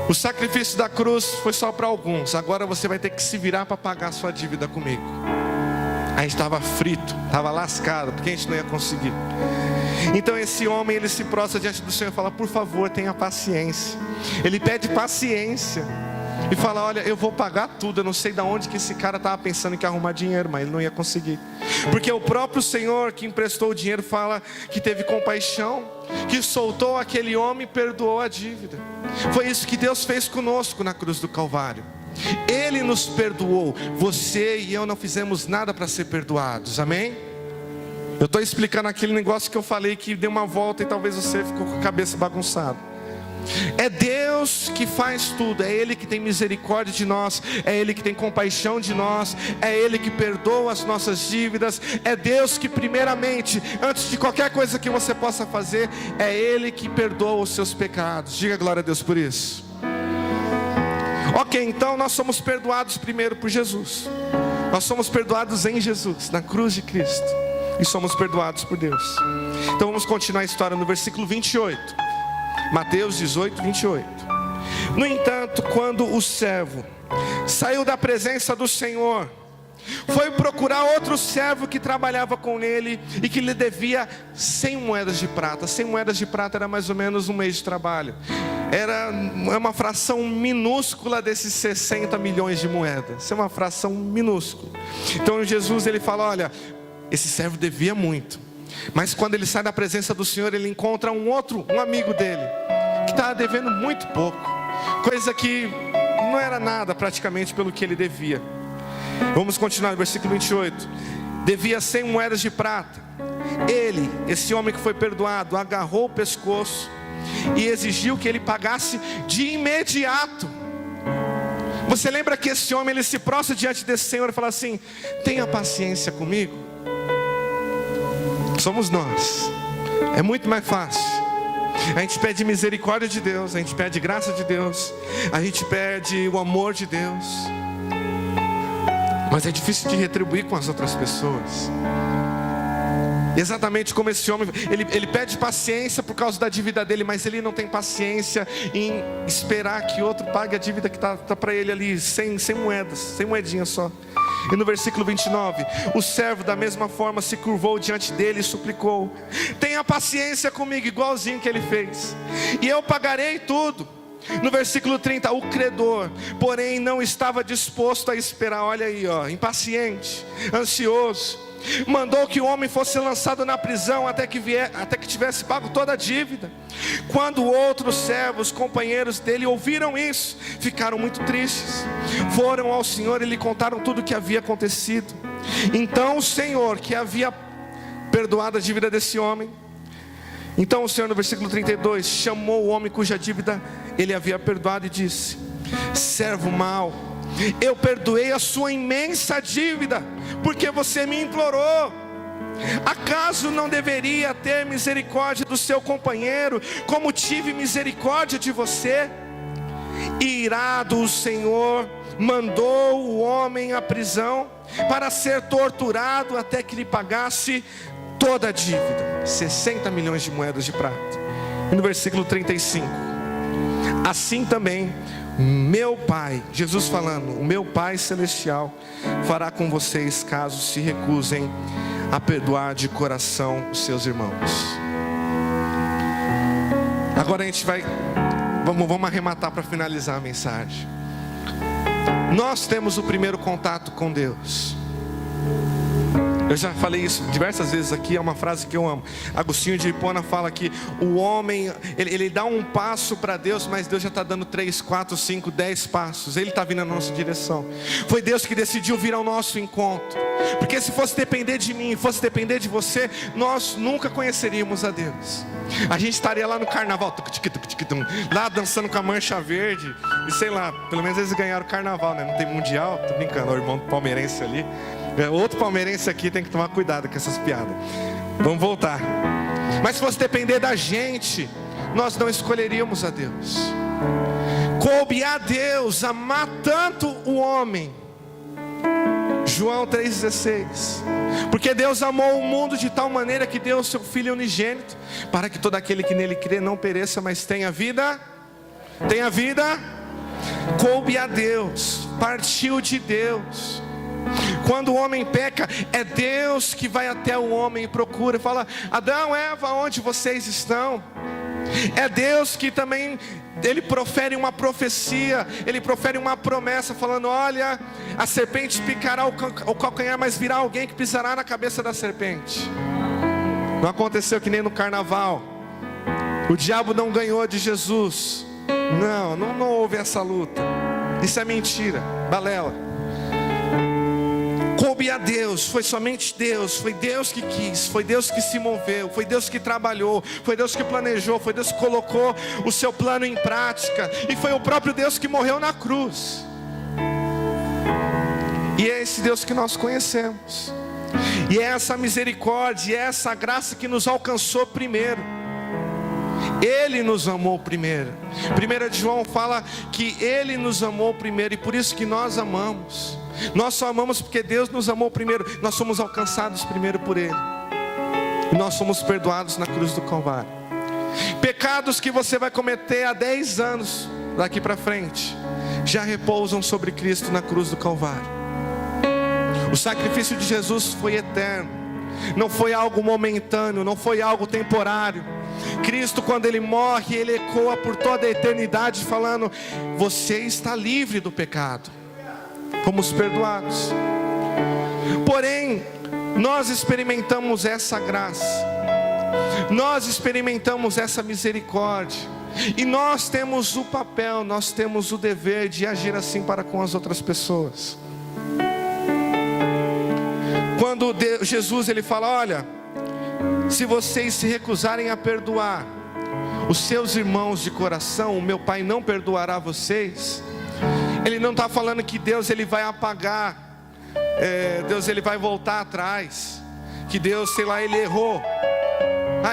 Speaker 1: o sacrifício da cruz foi só para alguns, agora você vai ter que se virar para pagar a sua dívida comigo. A gente estava frito, estava lascado, porque a gente não ia conseguir. Então esse homem, ele se prostra diante do Senhor e fala: por favor, tenha paciência. Ele pede paciência e fala: olha, eu vou pagar tudo. Eu não sei de onde que esse cara estava pensando que ia arrumar dinheiro, mas ele não ia conseguir, porque o próprio Senhor que emprestou o dinheiro fala que teve compaixão, que soltou aquele homem e perdoou a dívida. Foi isso que Deus fez conosco na cruz do Calvário. Ele nos perdoou. Você e eu não fizemos nada para ser perdoados, amém? Eu estou explicando aquele negócio que eu falei que deu uma volta e talvez você ficou com a cabeça bagunçada. É Deus que faz tudo, é Ele que tem misericórdia de nós, é Ele que tem compaixão de nós, é Ele que perdoa as nossas dívidas, é Deus que primeiramente, antes de qualquer coisa que você possa fazer, é Ele que perdoa os seus pecados. Diga glória a Deus por isso. Ok, então nós somos perdoados primeiro por Jesus. Nós somos perdoados em Jesus, na cruz de Cristo, e somos perdoados por Deus. Então vamos continuar a história no versículo 28. Mateus 18, 28. No entanto, quando o servo saiu da presença do Senhor, foi procurar outro servo que trabalhava com ele e que lhe devia 100 moedas de prata. 100 moedas de prata era mais ou menos um mês de trabalho. Era uma fração minúscula desses 60 milhões de moedas. É uma fração minúscula. Então Jesus, ele fala, olha, esse servo devia muito. Mas quando ele sai da presença do Senhor, ele encontra um amigo dele, que estava devendo muito pouco, coisa que não era nada praticamente pelo que ele devia. Vamos continuar no versículo 28. Devia 100 moedas de prata. Ele, esse homem que foi perdoado, agarrou o pescoço e exigiu que ele pagasse de imediato. Você lembra que esse homem, ele se prostra diante desse Senhor e fala assim: tenha paciência comigo. Somos nós. É muito mais fácil. A gente pede misericórdia de Deus, a gente pede graça de Deus, a gente pede o amor de Deus, mas é difícil de retribuir com as outras pessoas. Exatamente como esse homem, ele pede paciência por causa da dívida dele, mas ele não tem paciência em esperar que outro pague a dívida que está para ele ali, 100 moedas, 100 moedinhas só. E no versículo 29, o servo da mesma forma se curvou diante dele e suplicou: tenha paciência comigo, igualzinho que ele fez, e eu pagarei tudo. No versículo 30, o credor, porém, não estava disposto a esperar. Olha aí, impaciente, ansioso, mandou que o homem fosse lançado na prisão até que tivesse pago toda a dívida. Quando outros servos, companheiros dele, ouviram isso, ficaram muito tristes. Foram ao Senhor e lhe contaram tudo o que havia acontecido. Então o Senhor, que havia perdoado a dívida desse homem, então o Senhor, no versículo 32, chamou o homem cuja dívida ele havia perdoado e disse: servo mau, eu perdoei a sua imensa dívida, porque você me implorou. Acaso não deveria ter misericórdia do seu companheiro, como tive misericórdia de você? Irado, o Senhor mandou o homem à prisão para ser torturado até que lhe pagasse toda a dívida, 60 milhões de moedas de prata. E no versículo 35, assim também meu Pai, Jesus falando, o meu Pai Celestial fará com vocês, caso se recusem a perdoar de coração os seus irmãos. Agora a gente vamos arrematar para finalizar a mensagem. Nós temos o primeiro contato com Deus. Eu já falei isso diversas vezes aqui, é uma frase que eu amo. Agostinho de Hipona fala que o homem, ele dá um passo para Deus, mas Deus já está dando 3, 4, 5, 10 passos. Ele está vindo na nossa direção. Foi Deus que decidiu vir ao nosso encontro. Porque se fosse depender de mim, fosse depender de você, nós nunca conheceríamos a Deus. A gente estaria lá no carnaval, lá dançando com a mancha verde, e sei lá, pelo menos eles ganharam o carnaval, né? Não tem mundial, tô brincando, o irmão palmeirense ali. Outro palmeirense aqui tem que tomar cuidado com essas piadas. Vamos voltar. Mas se fosse depender da gente, nós não escolheríamos a Deus. Coube a Deus amar tanto o homem. João 3,16. Porque Deus amou o mundo de tal maneira que deu o seu Filho unigênito, para que todo aquele que nele crê não pereça, mas tenha vida. Tenha vida. Coube a Deus, partiu de Deus. Quando o homem peca, é Deus que vai até o homem e procura e fala: Adão, Eva, onde vocês estão? É Deus que também, ele profere uma profecia, ele profere uma promessa falando: olha, a serpente picará o calcanhar, mas virá alguém que pisará na cabeça da serpente. Não aconteceu que nem no carnaval. O diabo não ganhou de Jesus. Não houve essa luta. Isso é mentira, balela. coube a Deus, foi somente Deus, foi Deus que quis, foi Deus que se moveu, foi Deus que trabalhou, foi Deus que planejou, foi Deus que colocou o seu plano em prática, e foi o próprio Deus que morreu na cruz. E é esse Deus que nós conhecemos, e é essa misericórdia, e é essa graça que nos alcançou primeiro. Ele nos amou primeiro. 1 João fala que Ele nos amou primeiro, e por isso que nós amamos. Nós só amamos porque Deus nos amou primeiro. Nós somos alcançados primeiro por Ele, e nós somos perdoados na cruz do Calvário. Pecados que você vai cometer há 10 anos daqui para frente já repousam sobre Cristo na cruz do Calvário. O sacrifício de Jesus foi eterno, não foi algo momentâneo, não foi algo temporário. Cristo, quando Ele morre, Ele ecoa por toda a eternidade falando: você está livre do pecado, fomos perdoados. Porém, nós experimentamos essa graça, nós experimentamos essa misericórdia, e nós temos o papel, nós temos o dever de agir assim para com as outras pessoas. Quando Jesus ele fala: olha, se vocês se recusarem a perdoar os seus irmãos de coração, o meu Pai não perdoará vocês. Ele não está falando que Deus ele vai apagar, Deus ele vai voltar atrás, que Deus, sei lá, Ele errou,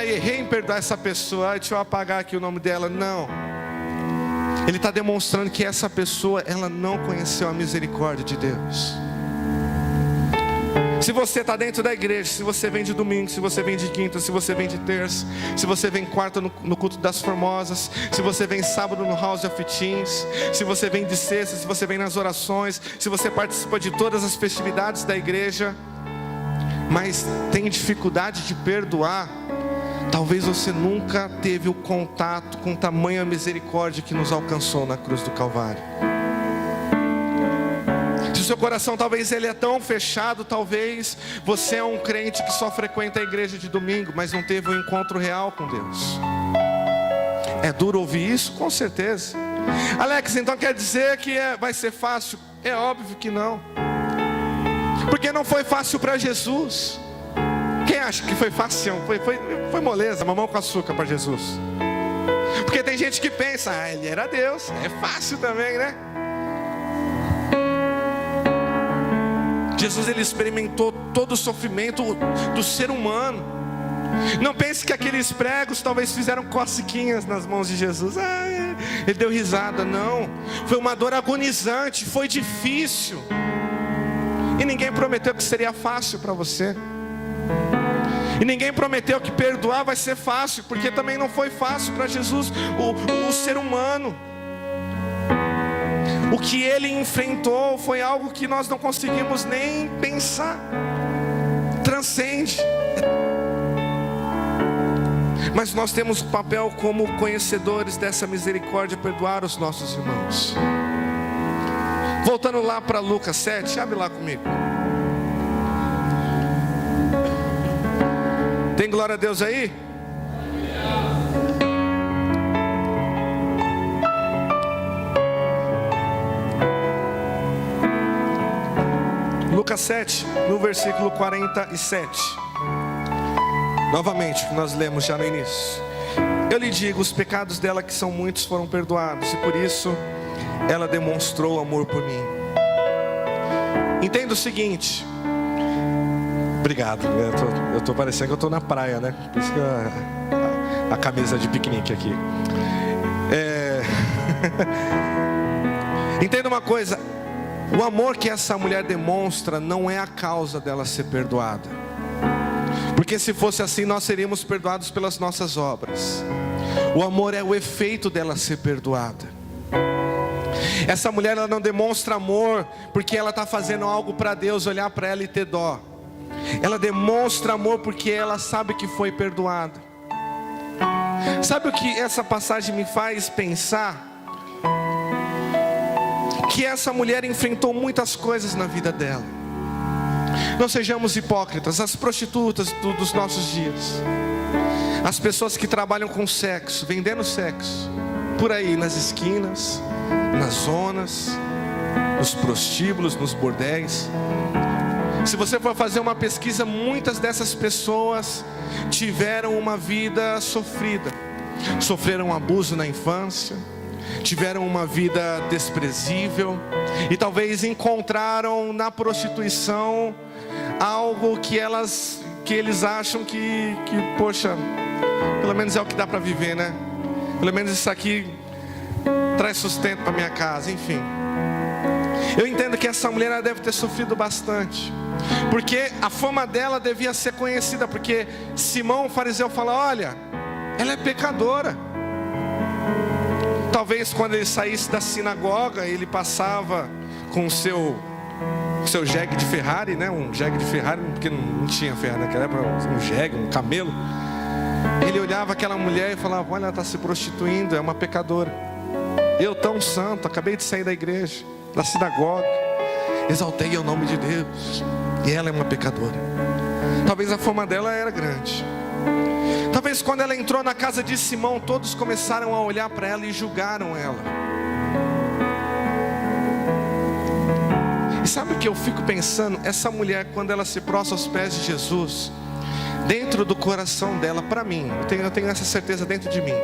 Speaker 1: errei em perdoar essa pessoa, deixa eu apagar aqui o nome dela. Não, Ele está demonstrando que essa pessoa, ela não conheceu a misericórdia de Deus. Se você está dentro da igreja, se você vem de domingo, se você vem de quinta, se você vem de terça, se você vem quarta no culto das formosas, se você vem sábado no House of Teens, se você vem de sexta, se você vem nas orações, se você participa de todas as festividades da igreja, mas tem dificuldade de perdoar, talvez você nunca teve o contato com tamanha misericórdia que nos alcançou na cruz do Calvário. Se o seu coração talvez ele é tão fechado, talvez você é um crente que só frequenta a igreja de domingo, mas não teve um encontro real com Deus. É duro ouvir isso? Com certeza. Alex, então quer dizer que vai ser fácil? É óbvio que não, porque não foi fácil para Jesus. Quem acha que foi fácil? Foi moleza, mamão com açúcar para Jesus. Porque tem gente que pensa: Ele era Deus, é fácil também, né? Jesus ele experimentou todo o sofrimento do ser humano. Não pense que aqueles pregos talvez fizeram cosquinhas nas mãos de Jesus. Ele deu risada. Não, foi uma dor agonizante, foi difícil. E ninguém prometeu que seria fácil para você. E ninguém prometeu que perdoar vai ser fácil, porque também não foi fácil para Jesus, o ser humano. O que Ele enfrentou foi algo que nós não conseguimos nem pensar. Transcende. Mas nós temos o papel como conhecedores dessa misericórdia, perdoar os nossos irmãos. Voltando lá para Lucas 7, abre lá comigo. Tem glória a Deus aí? Lucas 7, no versículo 47. Novamente, o que nós lemos já no início. Eu lhe digo, os pecados dela, que são muitos, foram perdoados, e por isso ela demonstrou amor por mim. Entenda o seguinte. Obrigado, eu estou parecendo que eu estou na praia, né? Por isso que a camisa de piquenique aqui. Entenda uma coisa. O amor que essa mulher demonstra não é a causa dela ser perdoada, porque se fosse assim nós seríamos perdoados pelas nossas obras. O amor é o efeito dela ser perdoada. Essa mulher ela não demonstra amor porque ela está fazendo algo para Deus olhar para ela e ter dó. Ela demonstra amor porque ela sabe que foi perdoada. Sabe o que essa passagem me faz pensar? Que essa mulher enfrentou muitas coisas na vida dela. Não sejamos hipócritas. As prostitutas dos nossos dias, as pessoas que trabalham com sexo, vendendo sexo, por aí nas esquinas, nas zonas, nos prostíbulos, nos bordéis. Se você for fazer uma pesquisa, muitas dessas pessoas tiveram uma vida sofrida. Sofreram abuso na infância, tiveram uma vida desprezível e talvez encontraram na prostituição algo que eles acham que poxa, pelo menos é o que dá para viver, né? Pelo menos isso aqui traz sustento para minha casa, enfim. Eu entendo que essa mulher, ela deve ter sofrido bastante, porque a fama dela devia ser conhecida, porque Simão, o fariseu, fala: olha, ela é pecadora. Talvez quando ele saísse da sinagoga, ele passava com o seu jegue de Ferrari, né? Um jegue de Ferrari, porque não tinha Ferrari naquela época, um jegue, um camelo. Ele olhava aquela mulher e falava: olha, ela está se prostituindo, é uma pecadora. Eu tão santo, acabei de sair da igreja, da sinagoga, exaltei o nome de Deus, e ela é uma pecadora. Talvez a fama dela era grande. Talvez quando ela entrou na casa de Simão, todos começaram a olhar para ela e julgaram ela. E sabe o que eu fico pensando? Essa mulher, quando ela se prostra aos pés de Jesus, dentro do coração dela, para mim, eu tenho essa certeza dentro de mim,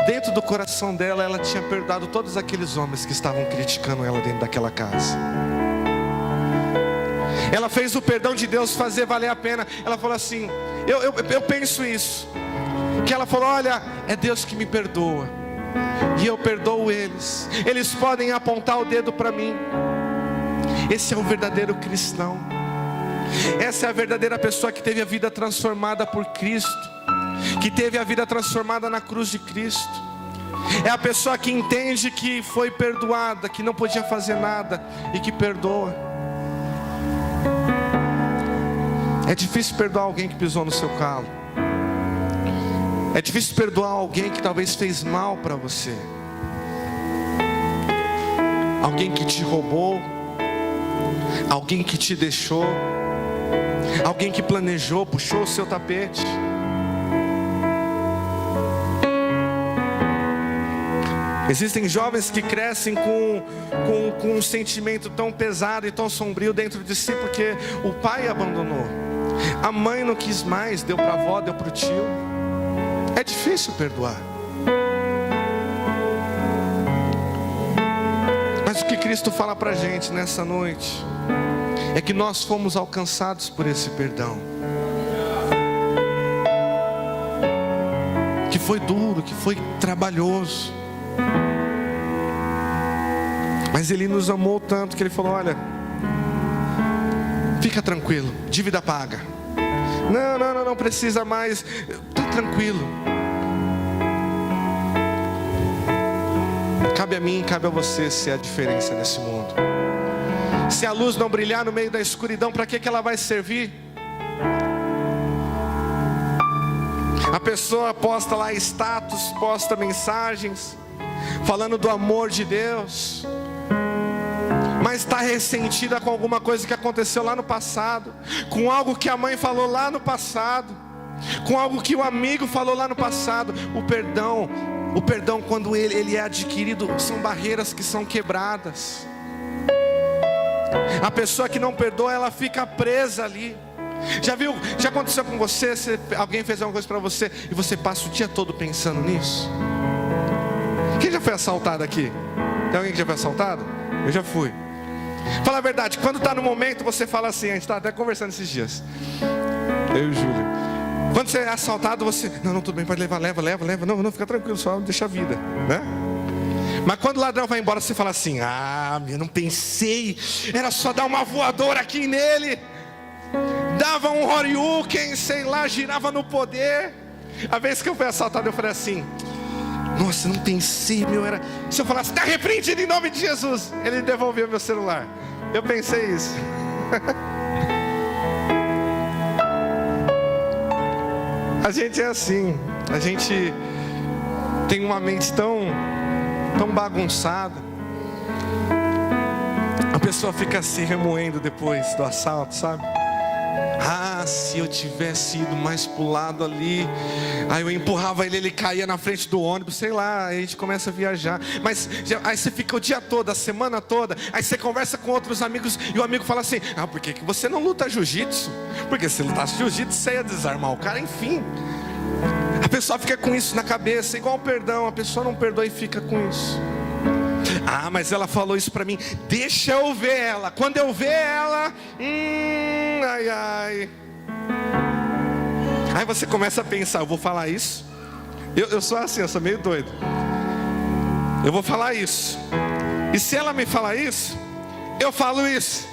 Speaker 1: dentro do coração dela, ela tinha perdoado todos aqueles homens que estavam criticando ela dentro daquela casa. Ela fez o perdão de Deus fazer valer a pena. Ela falou assim, eu penso isso, que ela falou: olha, é Deus que me perdoa, e eu perdoo eles. Eles podem apontar o dedo para mim. Esse é o verdadeiro cristão. Essa é a verdadeira pessoa que teve a vida transformada por Cristo, que teve a vida transformada na cruz de Cristo. É a pessoa que entende que foi perdoada, que não podia fazer nada e que perdoa. É difícil perdoar alguém que pisou no seu calo. É difícil perdoar alguém que talvez fez mal para você. Alguém que te roubou, alguém que te deixou, alguém que planejou, puxou o seu tapete. Existem jovens que crescem com um sentimento tão pesado e tão sombrio dentro de si, porque o pai abandonou, a mãe não quis mais, deu para a avó, deu para o tio. É difícil perdoar. Mas o que Cristo fala para a gente nessa noite é que nós fomos alcançados por esse perdão, que foi duro, que foi trabalhoso, mas Ele nos amou tanto que Ele falou: olha, fica tranquilo, dívida paga. Não precisa mais, tá tranquilo. Cabe a mim, cabe a você ser a diferença nesse mundo. Se a luz não brilhar no meio da escuridão, para que ela vai servir? A pessoa posta lá status, posta mensagens falando do amor de Deus, mas está ressentida com alguma coisa que aconteceu lá no passado, com algo que a mãe falou lá no passado, com algo que o amigo falou lá no passado. O perdão quando ele é adquirido, são barreiras que são quebradas. A pessoa que não perdoa, ela fica presa ali. Já aconteceu com você? Alguém fez alguma coisa para você e você passa o dia todo pensando nisso? Quem já foi assaltado aqui? Tem alguém que já foi assaltado? Eu já fui. Fala a verdade, quando está no momento você fala assim, a gente está até conversando esses dias, eu e o Júlio. Quando você é assaltado, você, não, tudo bem, pode levar, leva, não, fica tranquilo, só deixa a vida, né? Mas quando o ladrão vai embora, você fala assim: eu não pensei, era só dar uma voadora aqui nele, dava um Horyuken, sei lá, girava no poder. A vez que eu fui assaltado, eu falei assim: nossa, não pensei, era... Se eu falasse, está repreendido em nome de Jesus, ele devolveu meu celular. Eu pensei isso. A gente é assim, a gente tem uma mente tão bagunçada. A pessoa fica se remoendo depois do assalto, sabe? Ah, se eu tivesse ido mais pro lado ali, aí eu empurrava ele caía na frente do ônibus, sei lá, aí a gente começa a viajar. Mas aí você fica o dia todo, a semana toda, aí você conversa com outros amigos e o amigo fala assim: ah, por que você não luta jiu-jitsu? Porque se lutasse jiu-jitsu você ia desarmar o cara, enfim. A pessoa fica com isso na cabeça, igual o perdão, a pessoa não perdoa e fica com isso. Ah, mas ela falou isso pra mim, deixa eu ver ela. Quando eu ver ela, ai, ai. Aí você começa a pensar, eu vou falar isso? Eu sou assim, eu sou meio doido. Eu vou falar isso. E se ela me falar isso, eu falo isso.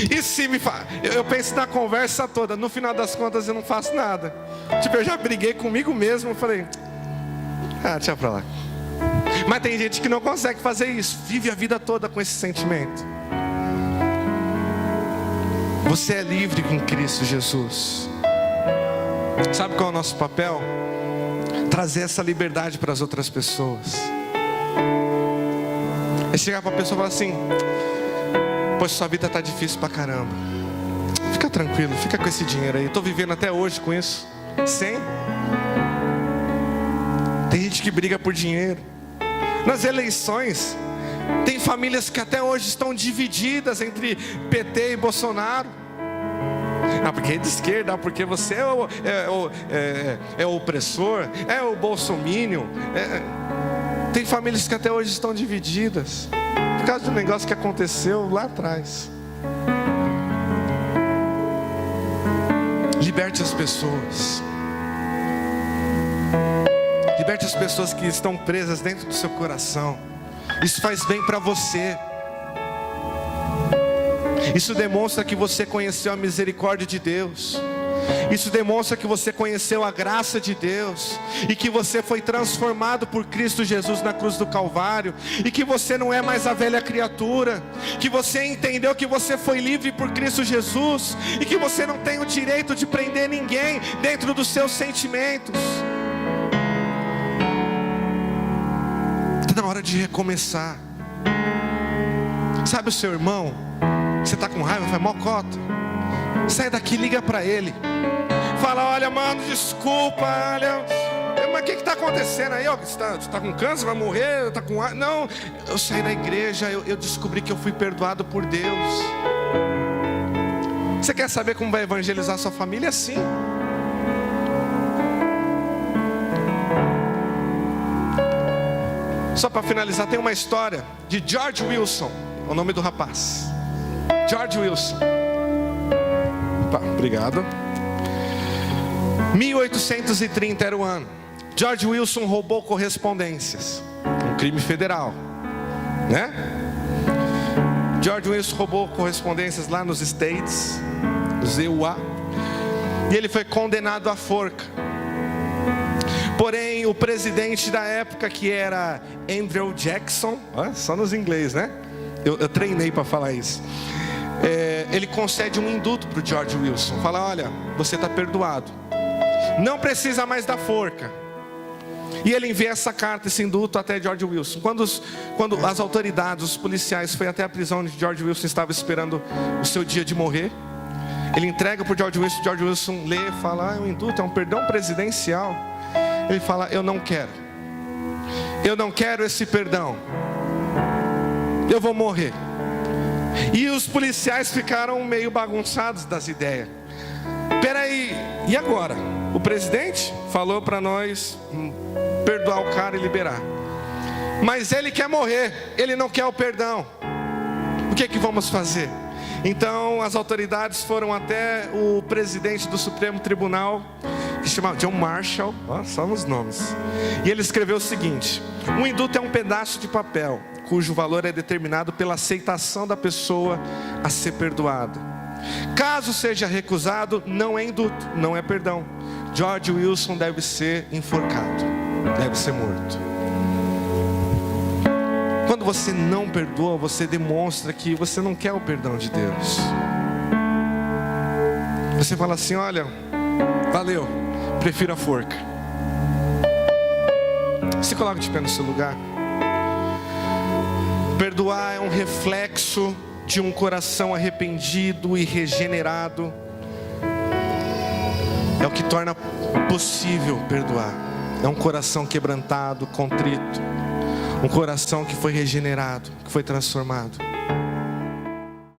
Speaker 1: E se me fala, eu penso na conversa toda. No final das contas eu não faço nada. Tipo, eu já briguei comigo mesmo. Eu falei, deixa pra lá. Mas tem gente que não consegue fazer isso. Vive a vida toda com esse sentimento. Você é livre com Cristo Jesus. Sabe qual é o nosso papel? Trazer essa liberdade para as outras pessoas. É chegar para a pessoa e falar assim: poxa, sua vida está difícil pra caramba. Fica tranquilo, fica com esse dinheiro aí. Estou vivendo até hoje com isso. Sem. Tem gente que briga por dinheiro. Nas eleições, tem famílias que até hoje estão divididas entre PT e Bolsonaro. Ah, porque é de esquerda, porque você é o opressor, é o bolsominion. Tem famílias que até hoje estão divididas por causa de um negócio que aconteceu lá atrás. Liberte as pessoas. Liberte as pessoas que estão presas dentro do seu coração. Isso faz bem para você. Isso demonstra que você conheceu a misericórdia de Deus. Isso demonstra que você conheceu a graça de Deus. E que você foi transformado por Cristo Jesus na cruz do Calvário. E que você não é mais a velha criatura. Que você entendeu que você foi livre por Cristo Jesus. E que você não tem o direito de prender ninguém dentro dos seus sentimentos. Está na hora de recomeçar. Sabe o seu irmão? Você está com raiva, faz mocota. Sai daqui, liga para ele. Fala: olha, mano, desculpa, olha, mas o que está acontecendo aí? Você está com câncer, vai morrer, está com... Não, eu saí da igreja, eu descobri que eu fui perdoado por Deus. Você quer saber como vai evangelizar sua família? Assim. Só para finalizar, tem uma história de George Wilson, o nome do rapaz. George Wilson. Opa, obrigado. 1830 era o ano. George Wilson roubou correspondências. Um crime federal, né? George Wilson roubou correspondências lá nos States, nos EUA. E ele foi condenado à forca. Porém, o presidente da época, que era Andrew Jackson, só nos inglês, né? Eu treinei para falar isso. Ele concede um indulto para o George Wilson. Fala: olha, você está perdoado. Não precisa mais da forca. E ele envia essa carta, esse indulto até George Wilson. Quando as autoridades, os policiais, foi até a prisão onde George Wilson estava esperando o seu dia de morrer, ele entrega para o George Wilson. George Wilson lê e fala: o indulto é um perdão presidencial. Ele fala: eu não quero. Eu não quero esse perdão. Eu vou morrer. E os policiais ficaram meio bagunçados das ideias. Peraí, e agora? O presidente falou para nós perdoar o cara e liberar. Mas ele quer morrer, ele não quer o perdão. O que vamos fazer? Então as autoridades foram até o presidente do Supremo Tribunal, que se chama John Marshall, só nos nomes. E ele escreveu o seguinte: um indulto é um pedaço de papel cujo valor é determinado pela aceitação da pessoa a ser perdoada. Caso seja recusado, não é indulto, não é perdão. George Wilson deve ser enforcado, deve ser morto. Quando você não perdoa, você demonstra que você não quer o perdão de Deus. Você fala assim: olha, valeu, prefiro a forca. Se coloca de pé no seu lugar. Perdoar é um reflexo de um coração arrependido e regenerado. É o que torna possível perdoar. É um coração quebrantado, contrito. Um coração que foi regenerado, que foi transformado.